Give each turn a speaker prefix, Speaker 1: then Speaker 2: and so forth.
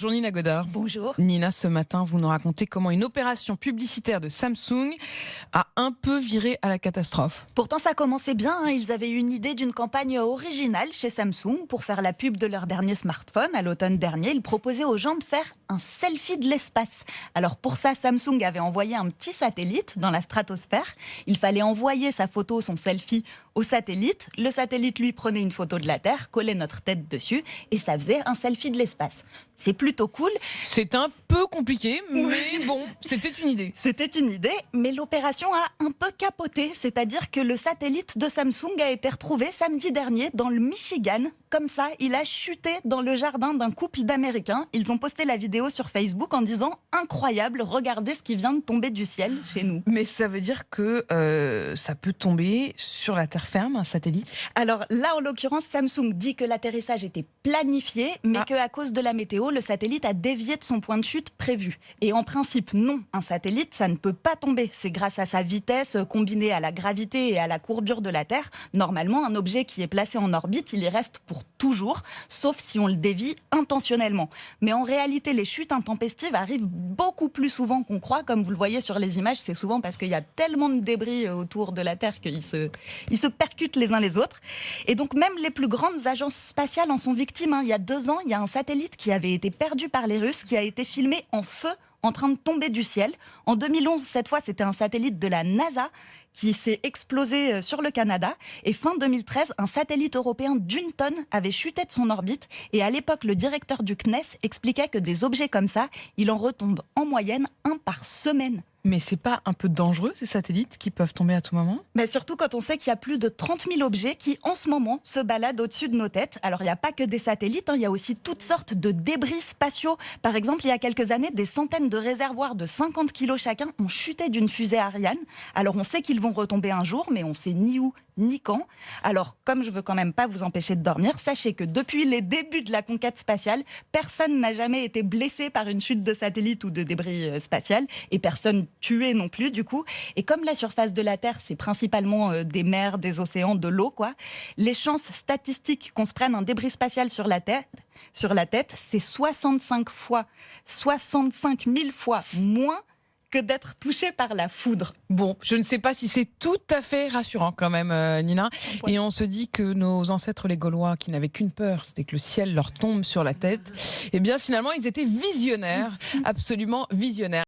Speaker 1: Bonjour Nina Godard.
Speaker 2: Bonjour.
Speaker 1: Nina, ce matin, vous nous racontez comment une opération publicitaire de Samsung a un peu viré à la catastrophe.
Speaker 2: Pourtant, ça commençait bien. Ils avaient eu une idée d'une campagne originale chez Samsung pour faire la pub de leur dernier smartphone. À l'automne dernier, ils proposaient aux gens de faire un selfie de l'espace. Alors pour ça, Samsung avait envoyé un petit satellite dans la stratosphère. Il fallait envoyer sa photo, son selfie, au satellite. Le satellite, lui, prenait une photo de la Terre, collait notre tête dessus et ça faisait un selfie de l'espace. C'est plutôt cool.
Speaker 1: C'est un peu compliqué, mais bon, c'était une idée.
Speaker 2: C'était une idée, mais l'opération a un peu capoté. C'est-à-dire que le satellite de Samsung a été retrouvé samedi dernier dans le Michigan. Comme ça, il a chuté dans le jardin d'un couple d'Américains. Ils ont posté la vidéo sur Facebook en disant « Incroyable, regardez ce qui vient de tomber du ciel chez nous ».
Speaker 1: Mais ça veut dire que ça peut tomber sur la terre ferme, un satellite?
Speaker 2: Alors là, en l'occurrence, Samsung dit que l'atterrissage était planifié, mais qu'à cause de la météo, le satellite a dévié de son point de chute prévu. Et en principe, non, un satellite, ça ne peut pas tomber. C'est grâce à sa vitesse combinée à la gravité et à la courbure de la Terre. Normalement, un objet qui est placé en orbite, il y reste pour toujours, sauf si on le dévie intentionnellement. Mais en réalité, les chutes intempestives arrivent beaucoup plus souvent qu'on croit. Comme vous le voyez sur les images, c'est souvent parce qu'il y a tellement de débris autour de la Terre qu'ils se percutent les uns les autres. Et donc même les plus grandes agences spatiales en sont victimes. Il y a 2 ans, il y a un satellite qui avait été perdu par les Russes, qui a été filmé en feu, en train de tomber du ciel. En 2011, cette fois, c'était un satellite de la NASA qui s'est explosé sur le Canada. Et fin 2013, un satellite européen d'1 tonne avait chuté de son orbite. Et à l'époque, le directeur du CNES expliquait que des objets comme ça, il en retombe en moyenne 1 par semaine.
Speaker 1: Mais c'est pas un peu dangereux, ces satellites qui peuvent tomber à tout moment?
Speaker 2: Mais surtout quand on sait qu'il y a plus de 30 000 objets qui, en ce moment, se baladent au-dessus de nos têtes. Alors, il n'y a pas que des satellites, il y a aussi toutes sortes de débris spatiaux. Par exemple, il y a quelques années, des centaines de réservoirs de 50 kilos chacun ont chuté d'une fusée Ariane. Alors, on sait qu'ils vont retomber un jour, mais on sait ni où, ni quand. Alors, comme je veux quand même pas vous empêcher de dormir, sachez que depuis les débuts de la conquête spatiale, personne n'a jamais été blessé par une chute de satellite ou de débris spatial, et personne tué non plus du coup. Et comme la surface de la Terre, c'est principalement des mers, des océans, de l'eau, quoi, les chances statistiques qu'on se prenne un débris spatial sur la tête, c'est 65 000 fois moins que d'être touché par la foudre.
Speaker 1: Bon, je ne sais pas si c'est tout à fait rassurant quand même, Nina. Et on se dit que nos ancêtres les Gaulois, qui n'avaient qu'une peur, c'était que le ciel leur tombe sur la tête, eh bien finalement ils étaient visionnaires, absolument visionnaires.